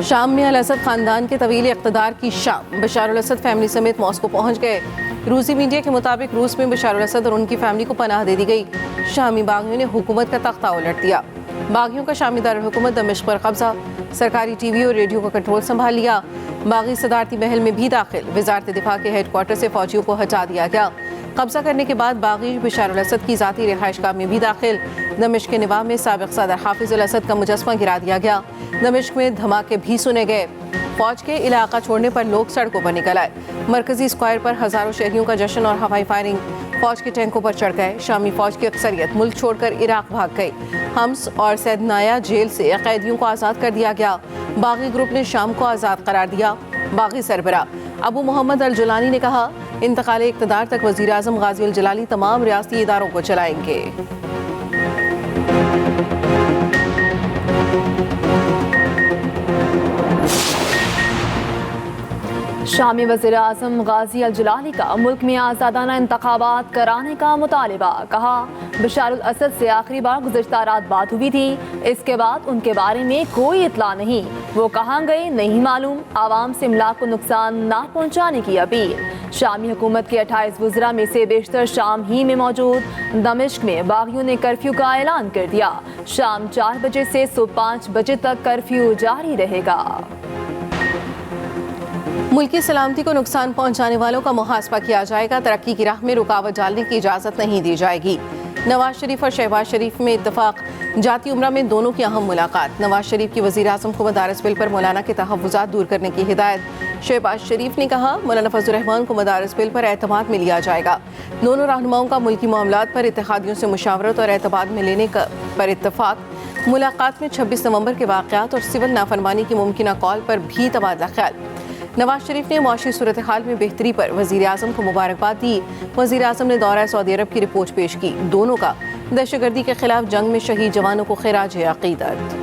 شام میں الاسد خاندان کے طویل اقتدار کی شام، بشار الاسد فیملی سمیت ماسکو پہنچ گئے۔ روسی میڈیا کے مطابق روس میں بشار الاسد اور ان کی فیملی کو پناہ دے دی گئی۔ شامی باغیوں نے حکومت کا تختہ الٹ دیا۔ باغیوں کا شامی دارالحکومت دمشق پر قبضہ، سرکاری ٹی وی اور ریڈیو کا کنٹرول سنبھال لیا۔ باغی صدارتی محل میں بھی داخل، وزارت دفاع کے ہیڈ کوارٹر سے فوجیوں کو ہٹا دیا گیا۔ قبضہ کرنے کے بعد باغی بشار الاسد کی ذاتی رہائش گاہ میں بھی داخل۔ دمشق کے نواح میں سابق صدر حافظ الاسد کا مجسمہ گرا دیا گیا۔ دمشق میں دھماکے بھی سنے گئے۔ فوج کے علاقہ چھوڑنے پر لوگ سڑکوں پر نکل آئے۔ مرکزی اسکوائر پر ہزاروں شہریوں کا جشن اور ہوائی فائرنگ، فوج کے ٹینکوں پر چڑھ گئے۔ شامی فوج کی اکثریت ملک چھوڑ کر عراق بھاگ گئی۔ حمص اور سیدنایا جیل سے قیدیوں کو آزاد کر دیا گیا۔ باغی گروپ نے شام کو آزاد قرار دیا۔ باغی سربراہ ابو محمد الجولانی نے کہا، انتقال اقتدار تک وزیر اعظم غازی الجلالی تمام ریاستی اداروں کو چلائیں گے۔ شامی وزیر اعظم غازی الجلالی کا ملک میں آزادانہ انتخابات کرانے کا مطالبہ، کہا بشار الاسد سے آخری بار گزشتہ رات بات ہوئی تھی، اس کے بعد ان کے بارے میں کوئی اطلاع نہیں، وہ کہاں گئے نہیں معلوم، عوام سے املاک کو نقصان نہ پہنچانے کی اپیل۔ شامی حکومت کے 28 وزراء میں سے بیشتر شام ہی میں موجود۔ دمشق میں باغیوں نے کرفیو کا اعلان کر دیا، شام 4 بجے سے صبح 5 بجے تک کرفیو جاری رہے گا۔ ملکی سلامتی کو نقصان پہنچانے والوں کا محاسبہ کیا جائے گا، ترقی کی راہ میں رکاوٹ ڈالنے کی اجازت نہیں دی جائے گی۔ نواز شریف اور شہباز شریف میں اتفاق، جاتی عمرہ میں دونوں کی اہم ملاقات۔ نواز شریف کی وزیر اعظم کو مدارس بل پر مولانا کے تحفظات دور کرنے کی ہدایت۔ شہباز شریف نے کہا، مولانا فضل الرحمان کو مدارس بل پر اعتماد میں لیا جائے گا۔ دونوں رہنماؤں کا ملکی معاملات پر اتحادیوں سے مشاورت اور اعتماد میں لینے پر اتفاق۔ ملاقات میں 26 نومبر کے واقعات اور سول نافرمانی کی ممکنہ کال پر بھی تبادلہ خیال۔ نواز شریف نے معاشی صورتحال میں بہتری پر وزیر اعظم کو مبارکباد دی۔ وزیر اعظم نے دورہ سعودی عرب کی رپورٹ پیش کی۔ دونوں کا دہشت گردی کے خلاف جنگ میں شہید جوانوں کو خراج عقیدت۔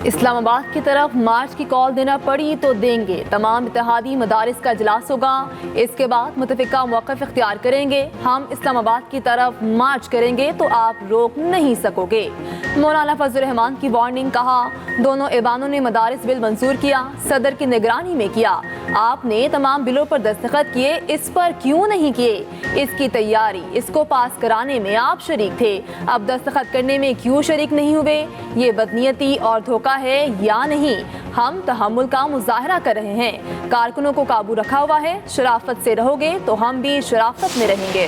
اسلام آباد کی طرف مارچ کی کال دینا پڑی تو دیں گے، تمام اتحادی مدارس کا اجلاس ہوگا، اس کے بعد متفقہ موقف اختیار کریں گے، ہم اسلام آباد کی طرف مارچ کریں گے تو آپ روک نہیں سکو گے۔ مولانا فضل الرحمان کی وارننگ، کہا دونوں ایوانوں نے مدارس بل منظور کیا، صدر کی نگرانی میں کیا، آپ نے تمام بلوں پر دستخط کیے، اس پر کیوں نہیں کیے؟ اس کی تیاری، اس کو پاس کرانے میں آپ شریک تھے، اب دستخط کرنے میں کیوں شریک نہیں ہوئے؟ یہ بدنیتی اور دھوکہ ہے یا نہیں؟ ہم تحمل کا مظاہرہ کر رہے ہیں، کارکنوں کو قابو رکھا ہوا ہے، شرافت سے رہو گے تو ہم بھی شرافت میں رہیں گے۔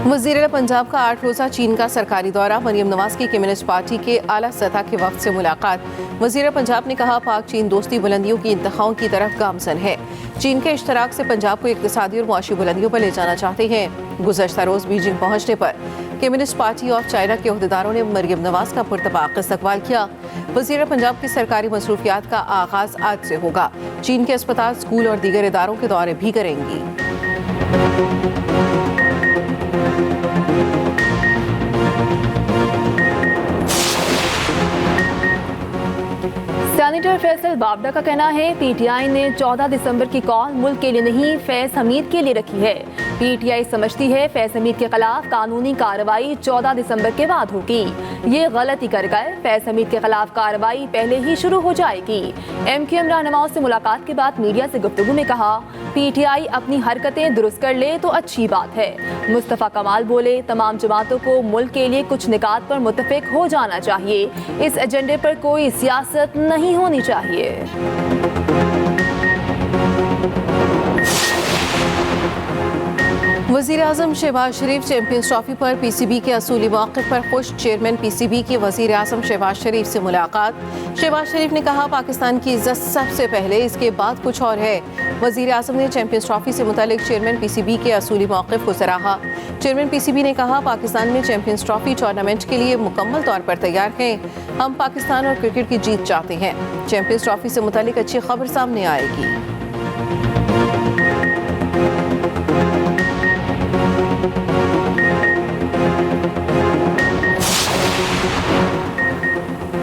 وزیر پنجاب کا 8 روزہ چین کا سرکاری دورہ، مریم نواز کی کمیونسٹ پارٹی کے اعلیٰ سطح کے وفد سے ملاقات۔ وزیر پنجاب نے کہا، پاک چین دوستی بلندیوں کی انتہاؤں کی طرف گامزن ہے، چین کے اشتراک سے پنجاب کو اقتصادی اور معاشی بلندیوں پر لے جانا چاہتے ہیں۔ گزشتہ روز بیجنگ پہنچنے پر کمیونسٹ پارٹی آف چائنا کے عہدیداروں نے مریم نواز کا پرتپاک استقبال کیا۔ وزیر پنجاب کی سرکاری مصروفیات کا آغاز آج سے ہوگا، چین کے اسپتال، اسکول اور دیگر اداروں کے دورے بھی کریں گی۔ سینیٹر فیصل بابڈا کا کہنا ہے، پی ٹی آئی نے 14 دسمبر کی کال ملک کے لیے نہیں، فیض حمید کے لیے رکھی ہے۔ پی ٹی آئی سمجھتی ہے فیض حمید کے خلاف قانونی کارروائی 14 دسمبر کے بعد ہوگی، یہ غلطی کر گئے، فیض حمید کے خلاف کارروائی پہلے ہی شروع ہو جائے گی۔ ایم کیو ایم رہنماؤں سے ملاقات کے بعد میڈیا سے گفتگو میں کہا، پی ٹی آئی اپنی حرکتیں درست کر لے تو اچھی بات ہے۔ مصطفیٰ کمال بولے، تمام جماعتوں کو ملک کے لیے کچھ نکات پر متفق ہو جانا چاہیے، اس ایجنڈے پر کوئی سیاست نہیں ہونی چاہیے۔ وزیر اعظم شہباز شریف چیمپئنز ٹرافی پر پی سی بی کے اصولی موقف پر خوش، چیئرمین پی سی بی کے وزیر اعظم شہباز شریف سے ملاقات۔ شہباز شریف نے کہا، پاکستان کی عزت سب سے پہلے، اس کے بعد کچھ اور ہے۔ وزیر اعظم نے چیمپئنز ٹرافی سے متعلق چیئرمین پی سی بی کے اصولی موقف کو سراہا۔ چیئرمین پی سی بی نے کہا، پاکستان میں چیمپئنز ٹرافی ٹورنامنٹ کے لیے مکمل طور پر تیار ہیں، ہم پاکستان اور کرکٹ کی جیت چاہتے ہیں، چیمپئنز ٹرافی سے متعلق اچھی خبر سامنے آئے گی۔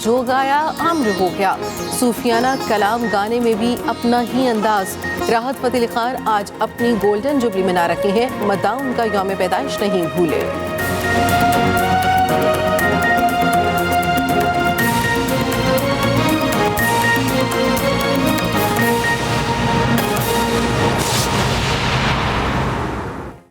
جو گایا عمر ہو گیا. صوفیانہ کلام گانے میں بھی اپنا ہی انداز. راحت فتح علی خان آج اپنی گولڈن جوبلی منا رکھے ہیں. مداح ان کا یوم پیدائش نہیں بھولے.